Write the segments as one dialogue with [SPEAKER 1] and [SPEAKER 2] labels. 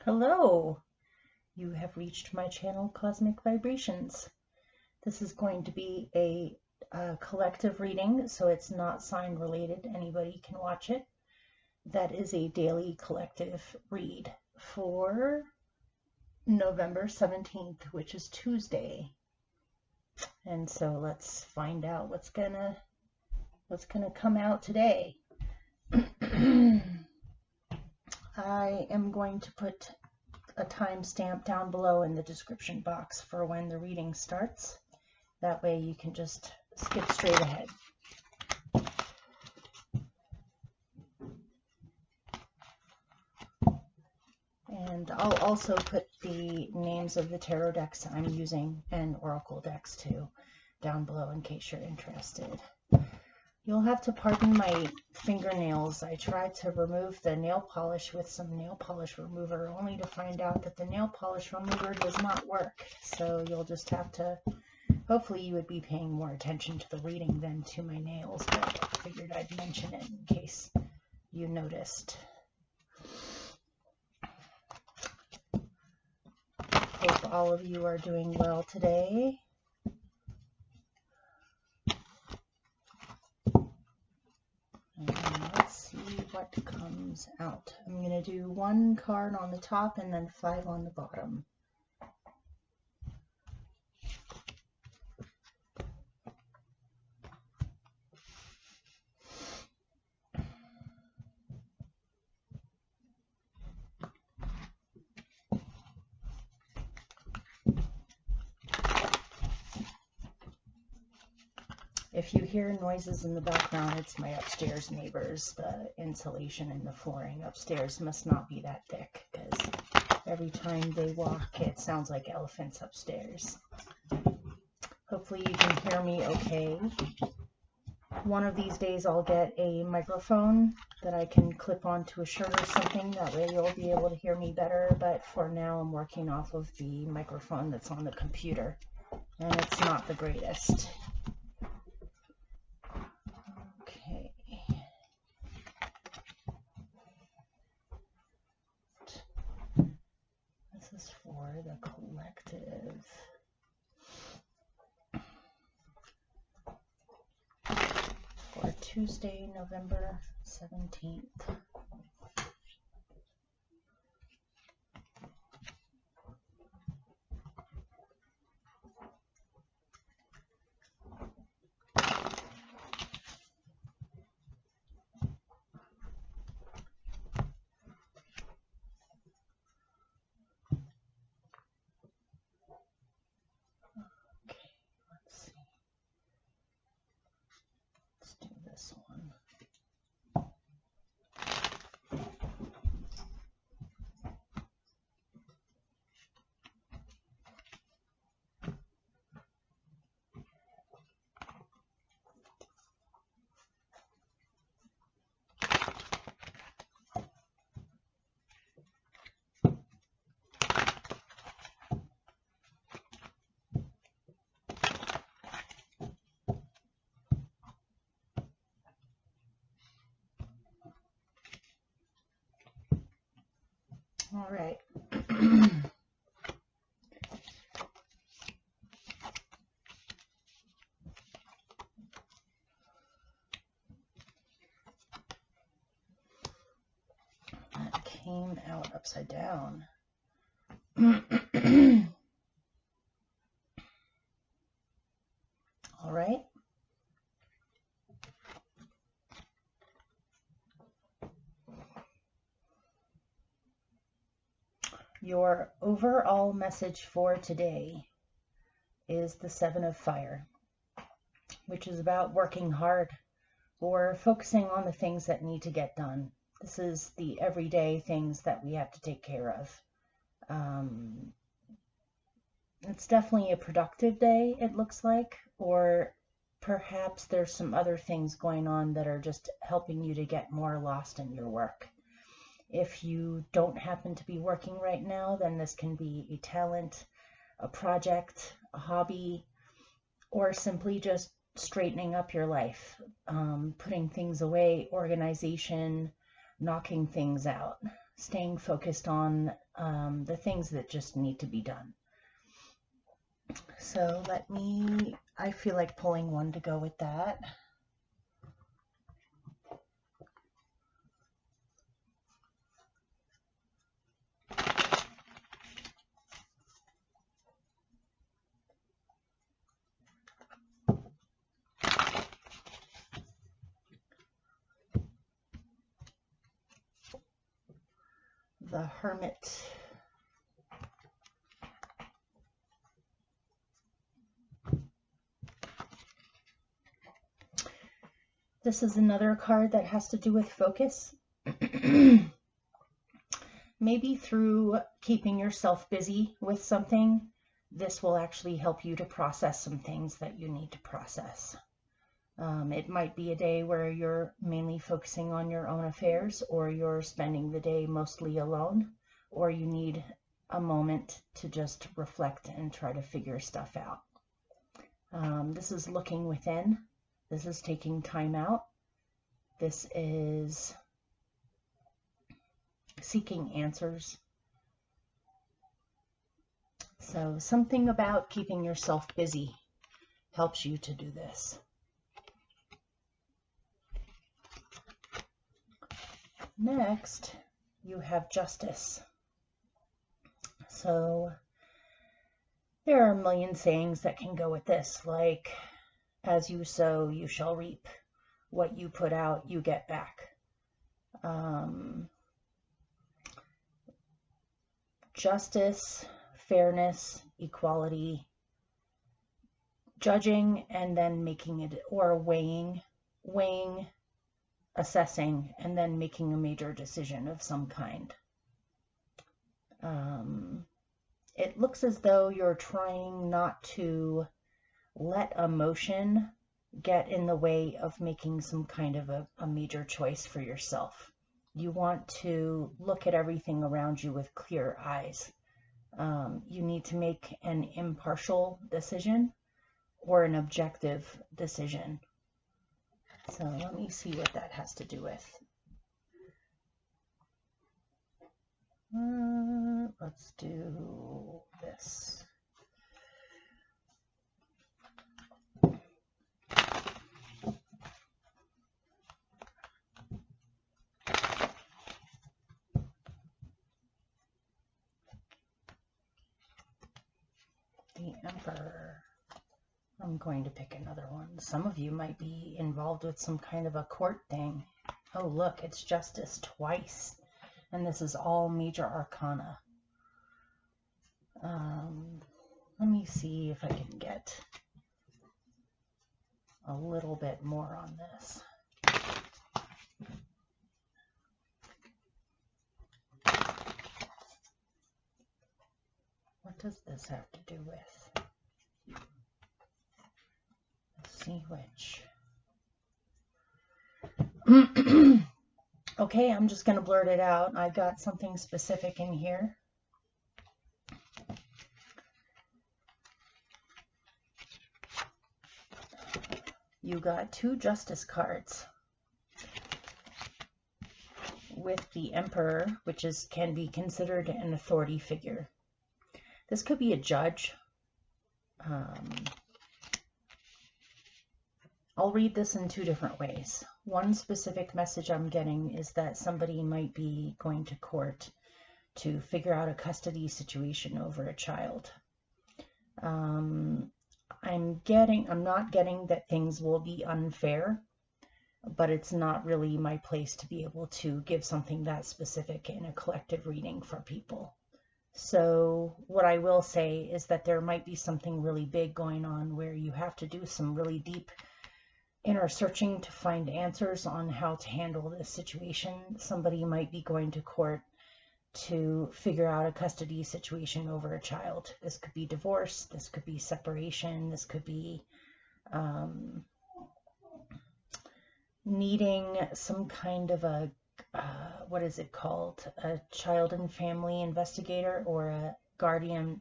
[SPEAKER 1] Hello, you have reached my channel Cosmic Vibrations. This is going to be a collective reading, so it's not sign related. Anybody can watch it. That is a daily collective read for November 17th, which is Tuesday. And so let's find out what's gonna come out today. I am going to put a timestamp down below in the description box for when the reading starts. That way you can just skip straight ahead. And I'll also put the names of the tarot decks I'm using and oracle decks too down below in case you're interested. You'll have to pardon my fingernails. I tried to remove the nail polish with some nail polish remover only to find out that the nail polish remover does not work. So you'll just have to, hopefully you would be paying more attention to the reading than to my nails, but I figured I'd mention it in case you noticed. Hope all of you are doing well today. And let's see what comes out. I'm going to do one card on the top and then 5 on the bottom. If you hear noises in the background, it's my upstairs neighbors. The insulation in the flooring upstairs must not be that thick because every time they walk, it sounds like elephants upstairs. Hopefully you can hear me okay. One of these days I'll get a microphone that I can clip onto a shirt or something. That way you'll be able to hear me better. But for now I'm working off of the microphone that's on the computer. And it's not the greatest. Okay. This is for the collective. For Tuesday, November 17th. This one. All right. That came out upside down. All right. Your overall message for today is the 7 of Fire, which is about working hard or focusing on the things that need to get done. This is the everyday things that we have to take care of. It's definitely a productive day, it looks like, or perhaps there's some other things going on that are just helping you to get more lost in your work. If you don't happen to be working right now, then this can be a talent, a project, a hobby, or simply just straightening up your life, putting things away, organization, knocking things out. staying focused on the things that just need to be done. So I feel like pulling one to go with that. The Hermit. This is another card that has to do with focus. Maybe through keeping yourself busy with something, this will actually help you to process some things that you need to process. It might be a day where you're mainly focusing on your own affairs, or you're spending the day mostly alone, or you need a moment to just reflect and try to figure stuff out. This is looking within. This is taking time out. This is seeking answers. So something about keeping yourself busy helps you to do this. Next, you have Justice. So there are a million sayings that can go with this, like, as you sow, you shall reap. What you put out, you get back. Justice, fairness, equality, judging and then making it, or weighing, assessing, and then making a major decision of some kind. It looks as though you're trying not to let emotion get in the way of making some kind of a major choice for yourself. You want to look at everything around you with clear eyes. You need to make an impartial decision or an objective decision. So let me see what that has to do with. Let's do this. The Emperor. I'm going to pick another one. Some of you might be involved with some kind of a court thing. Oh, look, it's Justice twice. And this is all major arcana. Let me see if I can get a little bit more on this. What does this have to do with? Let's see which. Okay, I'm just going to blurt it out. I got something specific in here. You got two Justice cards with the Emperor, which can be considered an authority figure. This could be a judge. I'll read this in two different ways. One specific message I'm getting is that somebody might be going to court to figure out a custody situation over a child. I'm not getting that things will be unfair, but it's not really my place to be able to give something that specific in a collective reading for people. So what I will say is that there might be something really big going on where you have to do some really deep inner searching to find answers on how to handle this situation. Somebody might be going to court to figure out a custody situation over a child. This could be divorce, this could be separation, this could be needing some kind of a, what is it called? A child and family investigator, or a guardian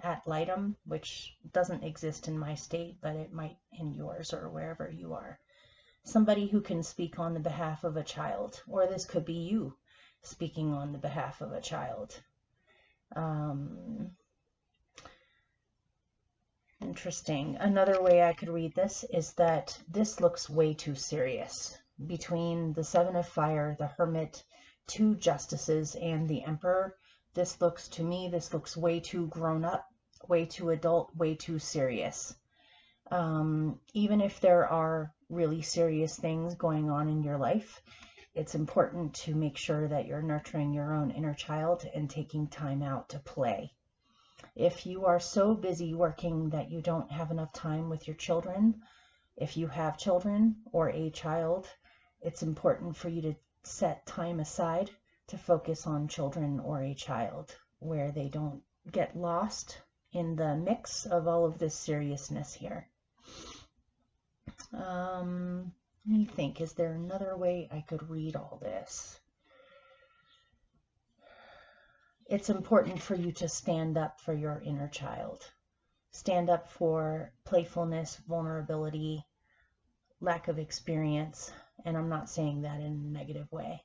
[SPEAKER 1] ad litem, which doesn't exist in my state, but it might in yours or wherever you are. Somebody who can speak on the behalf of a child, or this could be you speaking on the behalf of a child. Interesting. Another way I could read this is that this looks way too serious. Between the Seven of Fire, the Hermit, two Justices, and the Emperor, this looks, to me, this looks way too grown up, way too adult, way too serious. Even if there are really serious things going on in your life, it's important to make sure that you're nurturing your own inner child and taking time out to play. If you are so busy working that you don't have enough time with your children, if you have children or a child, it's important for you to set time aside to focus on children or a child, where they don't get lost in the mix of all of this seriousness here. Let me think, is there another way I could read all this? It's important for you to stand up for your inner child. Stand up for playfulness, vulnerability, lack of experience, and I'm not saying that in a negative way.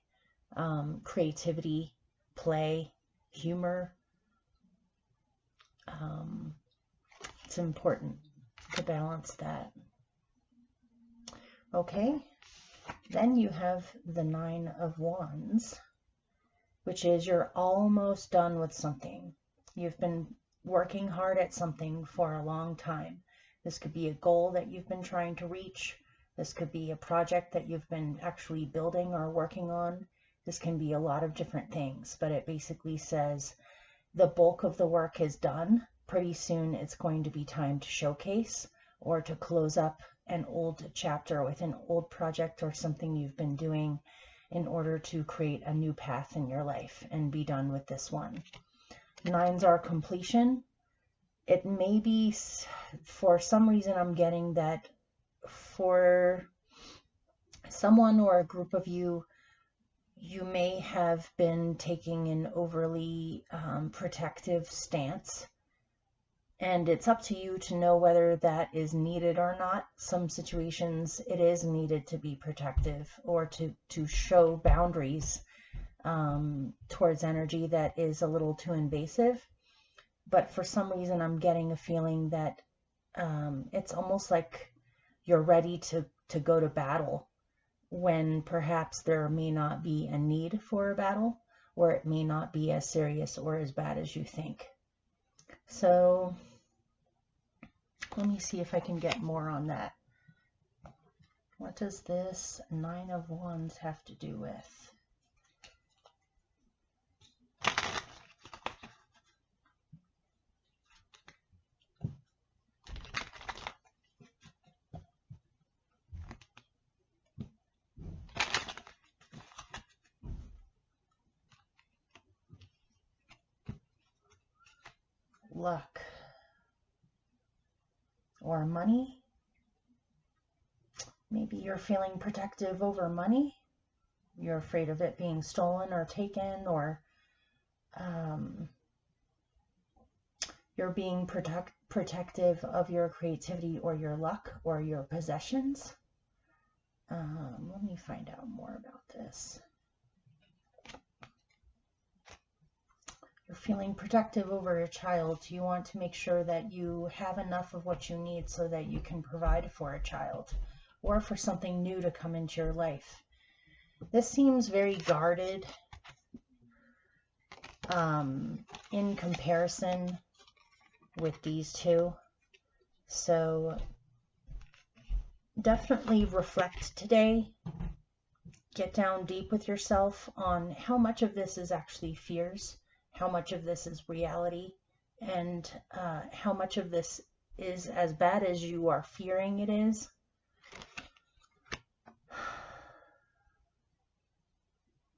[SPEAKER 1] Creativity, play, humor. It's important to balance that. Okay, then you have the Nine of Wands, which is you're almost done with something. You've been working hard at something for a long time. This could be a goal that you've been trying to reach. This could be a project that you've been actually building or working on. This can be a lot of different things, but it basically says the bulk of the work is done. Pretty soon it's going to be time to showcase or to close up an old chapter with an old project or something you've been doing in order to create a new path in your life and be done with this one. Nines are completion. It may be, for some reason I'm getting that for someone or a group of you, you may have been taking an overly protective stance. And it's up to you to know whether that is needed or not. Some situations it is needed to be protective or to show boundaries towards energy that is a little too invasive. But for some reason I'm getting a feeling that it's almost like you're ready to go to battle when perhaps there may not be a need for a battle, or it may not be as serious or as bad as you think. So let me see if I can get more on that. What does this Nine of Wands have to do with? Luck. Or money. Maybe you're feeling protective over money. You're afraid of it being stolen or taken, or you're being protective of your creativity or your luck or your possessions. Let me find out more about this. You're feeling protective over a child. You want to make sure that you have enough of what you need so that you can provide for a child or for something new to come into your life. This seems very guarded in comparison with these two. So definitely reflect today. Get down deep with yourself on how much of this is actually fears, how much of this is reality, and how much of this is as bad as you are fearing it is.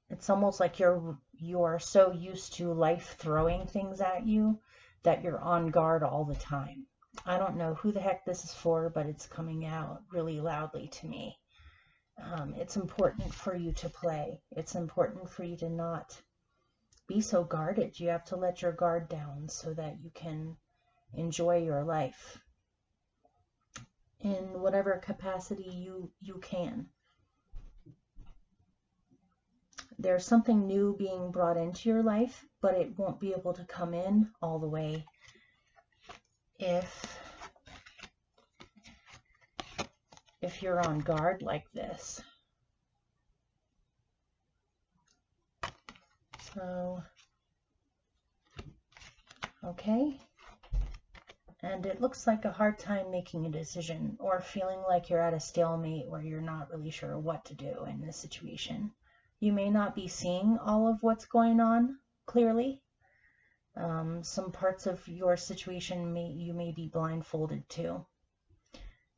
[SPEAKER 1] It's almost like you're so used to life throwing things at you that you're on guard all the time. I don't know who the heck this is for, but it's coming out really loudly to me. It's important for you to play. It's important for you to not be so guarded. You have to let your guard down so that you can enjoy your life in whatever capacity you can. There's something new being brought into your life, but it won't be able to come in all the way if you're on guard like this. So, okay. And it looks like a hard time making a decision, or feeling like you're at a stalemate where you're not really sure what to do in this situation. You may not be seeing all of what's going on clearly. Some parts of your situation you may be blindfolded to.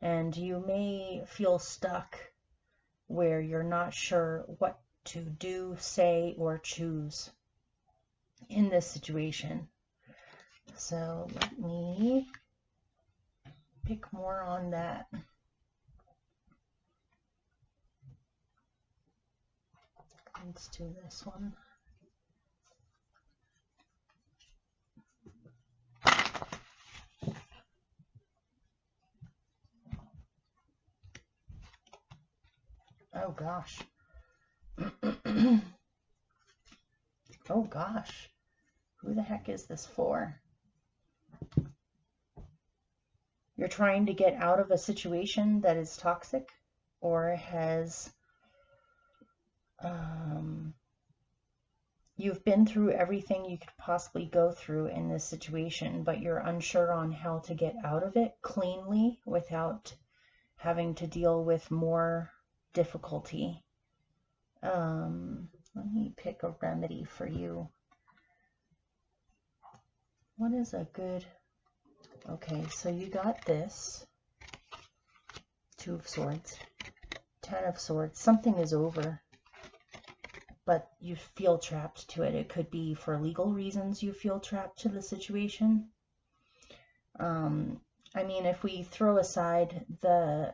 [SPEAKER 1] And you may feel stuck where you're not sure what to do, say, or choose in this situation. So let me pick more on that. Let's do this one. Oh gosh. Oh gosh. Who the heck is this for? You're trying to get out of a situation that is toxic or has you've been through everything you could possibly go through in this situation, but you're unsure on how to get out of it cleanly without having to deal with more difficulty. Let me pick a remedy for you. What is a good... Okay, so you got this. 2 of Swords. 10 of Swords. Something is over, but you feel trapped to it. It could be for legal reasons you feel trapped to the situation. I mean, if we throw aside the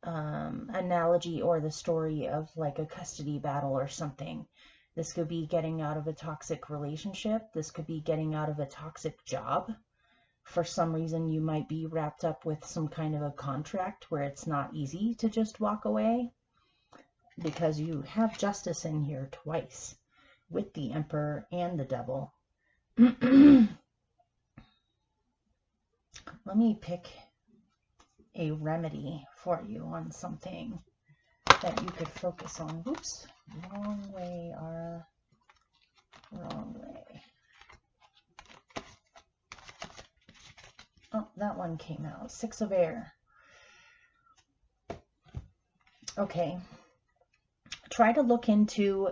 [SPEAKER 1] analogy or the story of like a custody battle or something, this could be getting out of a toxic relationship. This could be getting out of a toxic job. For some reason, you might be wrapped up with some kind of a contract where it's not easy to just walk away, because you have justice in here twice with the Emperor and the Devil. Let me pick a remedy for you on something that you could focus on. Whoops, wrong way, Ara. Wrong way. Oh, that one came out. 6 of Air. Okay. Try to look into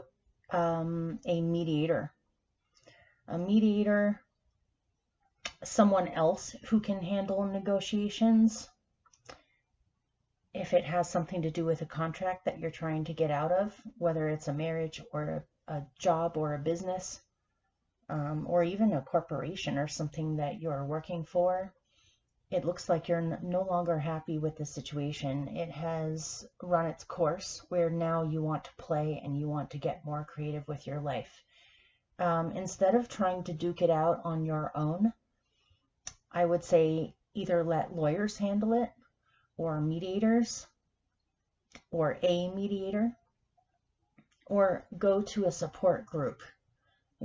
[SPEAKER 1] a mediator. A mediator, someone else who can handle negotiations. If it has something to do with a contract that you're trying to get out of, whether it's a marriage or a job or a business, or even a corporation or something that you're working for. It looks like you're no longer happy with the situation. It has run its course where now you want to play and you want to get more creative with your life. Instead of trying to duke it out on your own, I would say either let lawyers handle it, or mediators, or a mediator, or go to a support group.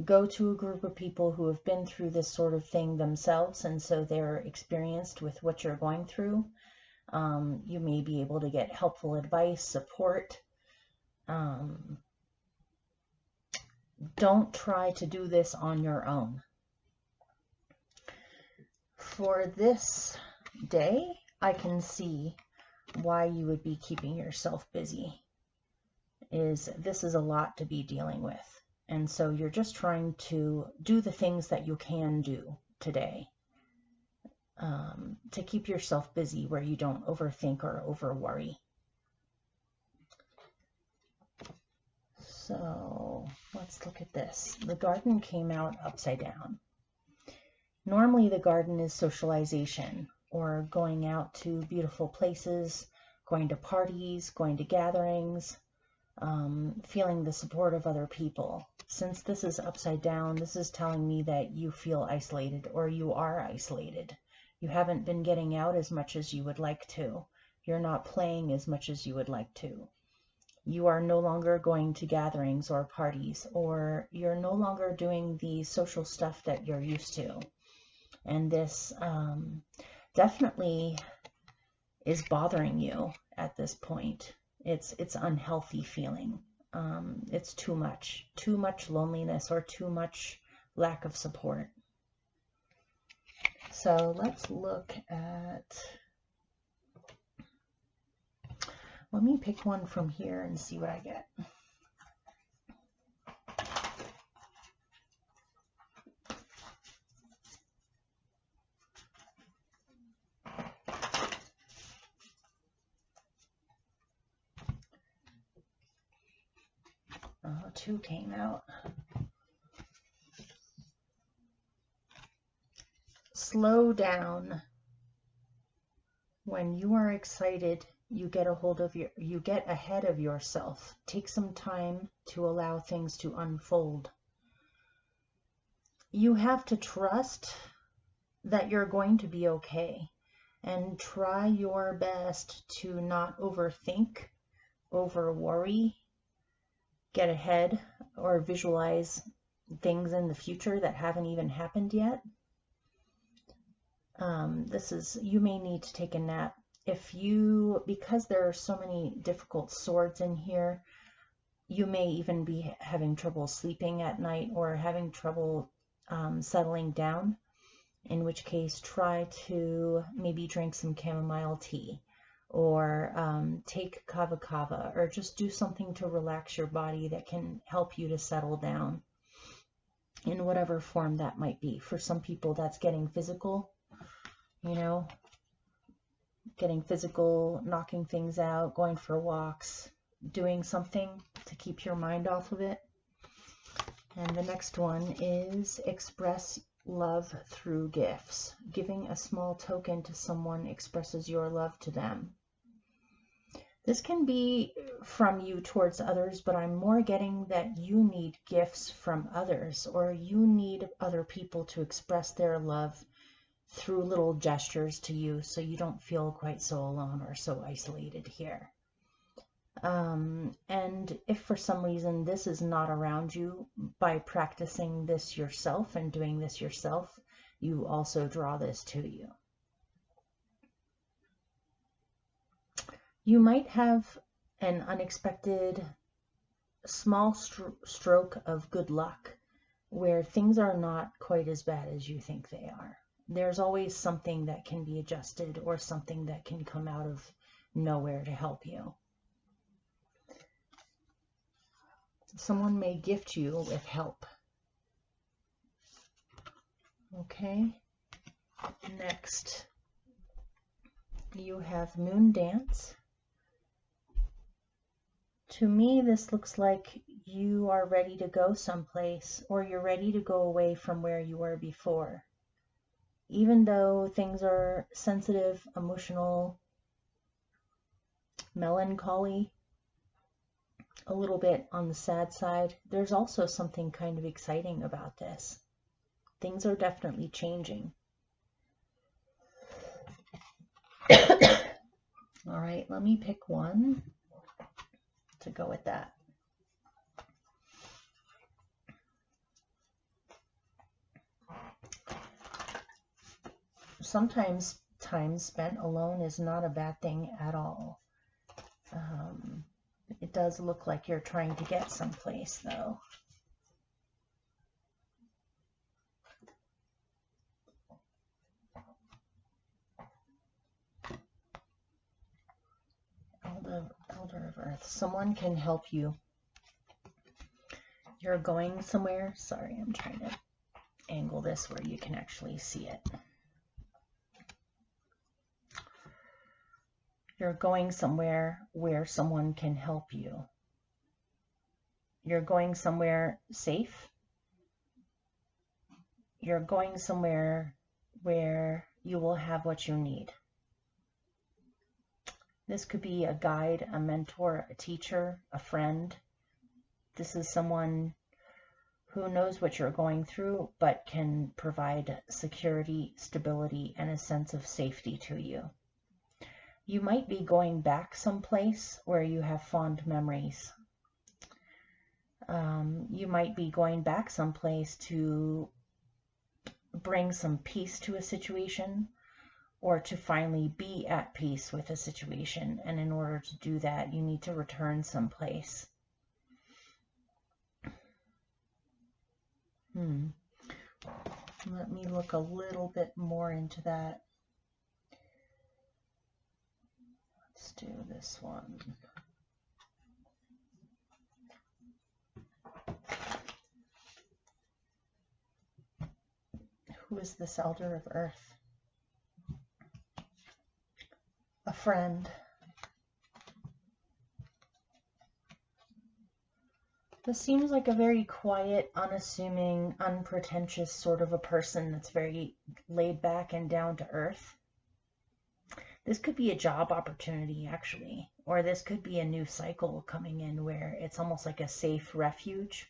[SPEAKER 1] Go to a group of people who have been through this sort of thing themselves, and so they're experienced with what you're going through. You may be able to get helpful advice, support. Don't try to do this on your own. For this day, I can see why you would be keeping yourself busy. This is a lot to be dealing with. And so you're just trying to do the things that you can do today to keep yourself busy where you don't overthink or over-worry. So let's look at this. The Garden came out upside down. Normally the Garden is socialization, or going out to beautiful places, going to parties, going to gatherings, feeling the support of other people. Since this is upside down, this is telling me that you feel isolated, or you are isolated. You haven't been getting out as much as you would like to. You're not playing as much as you would like to. You are no longer going to gatherings or parties, or you're no longer doing the social stuff that you're used to. And this definitely is bothering you at this point. It's unhealthy feeling. It's too much loneliness or too much lack of support. So let's look at, let me pick one from here and see what I get. Two came out. Slow down. When you are excited, you get ahead of yourself. Take some time to allow things to unfold. You have to trust that you're going to be okay, and try your best to not overthink, over worry, get ahead, or visualize things in the future that haven't even happened yet. You may need to take a nap. Because there are so many difficult swords in here, you may even be having trouble sleeping at night or having trouble settling down, in which case try to maybe drink some chamomile tea, or take kava kava, or just do something to relax your body that can help you to settle down in whatever form that might be. For some people, that's getting physical, getting physical, knocking things out, going for walks, doing something to keep your mind off of it. And the next one is express love through gifts. Giving a small token to someone expresses your love to them. This can be from you towards others, but I'm more getting that you need gifts from others, or you need other people to express their love through little gestures to you, so you don't feel quite so alone or so isolated here. And if for some reason this is not around you, by practicing this yourself and doing this yourself, you also draw this to you. You might have an unexpected small stroke of good luck where things are not quite as bad as you think they are. There's always something that can be adjusted or something that can come out of nowhere to help you. Someone may gift you with help. Okay. Next, you have Moon Dance. To me, this looks like you are ready to go someplace, or you're ready to go away from where you were before. Even though things are sensitive, emotional, melancholy, a little bit on the sad side, there's also something kind of exciting about this. Things are definitely changing. All right, let me pick one to go with that. Sometimes time spent alone is not a bad thing at all. It does look like you're trying to get someplace, though. Elder of Earth. Someone can help you. You're going somewhere. Sorry, I'm trying to angle this where you can actually see it. You're going somewhere where someone can help you. You're going somewhere safe. You're going somewhere where you will have what you need. This could be a guide, a mentor, a teacher, a friend. This is someone who knows what you're going through, but can provide security, stability, and a sense of safety to you. You might be going back someplace where you have fond memories. You might be going back someplace to bring some peace to a situation, or to finally be at peace with a situation. And in order to do that, you need to return someplace. Let me look a little bit more into that. Let's do this one. Who is this Elder of Earth? A friend. This seems like a very quiet, unassuming, unpretentious sort of a person that's very laid back and down to earth. This could be a job opportunity, actually, or this could be a new cycle coming in where it's almost like a safe refuge,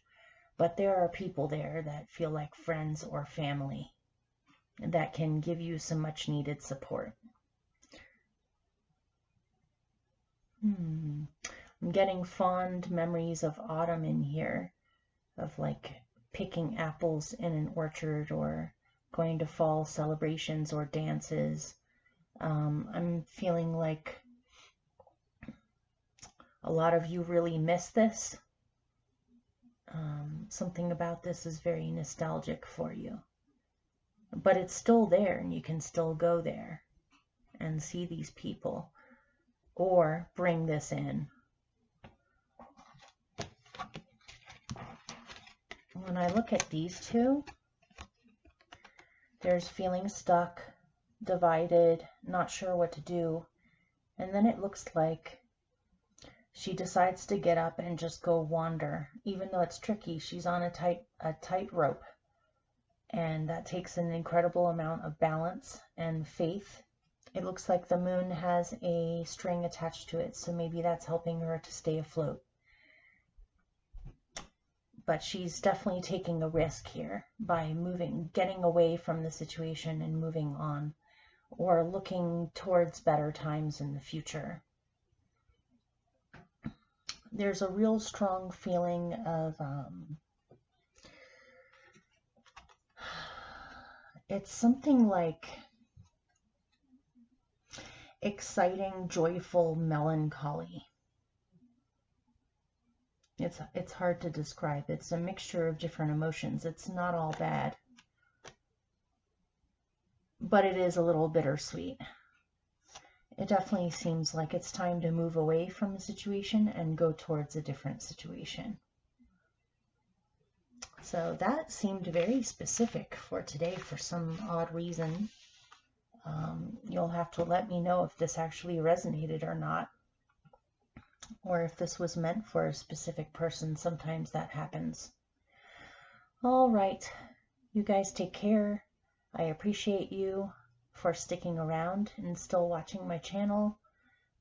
[SPEAKER 1] but there are people there that feel like friends or family that can give you some much needed support. I'm getting fond memories of autumn in here, of like picking apples in an orchard or going to fall celebrations or dances. I'm feeling like a lot of you really miss this. Something about this is very nostalgic for you. But it's still there, and you can still go there and see these people or bring this in. When I look at these two, there's feeling stuck, divided, not sure what to do, and then it looks like she decides to get up and just go wander. Even though it's tricky, she's on a tight rope, and that takes an incredible amount of balance and faith. It looks like the moon has a string attached to it, so maybe that's helping her to stay afloat. But she's definitely taking a risk here by getting away from the situation and moving on, or looking towards better times in the future. There's a real strong feeling of it's something like exciting, joyful melancholy. It's hard to describe. It's a mixture of different emotions. It's not all bad, but it is a little bittersweet. It definitely seems like it's time to move away from the situation and go towards a different situation. So that seemed very specific for today for some odd reason. You'll have to let me know if this actually resonated or not, or if this was meant for a specific person. Sometimes that happens. All right, you guys take care. I appreciate you for sticking around and still watching my channel,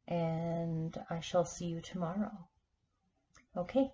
[SPEAKER 1] and I shall see you tomorrow. Okay,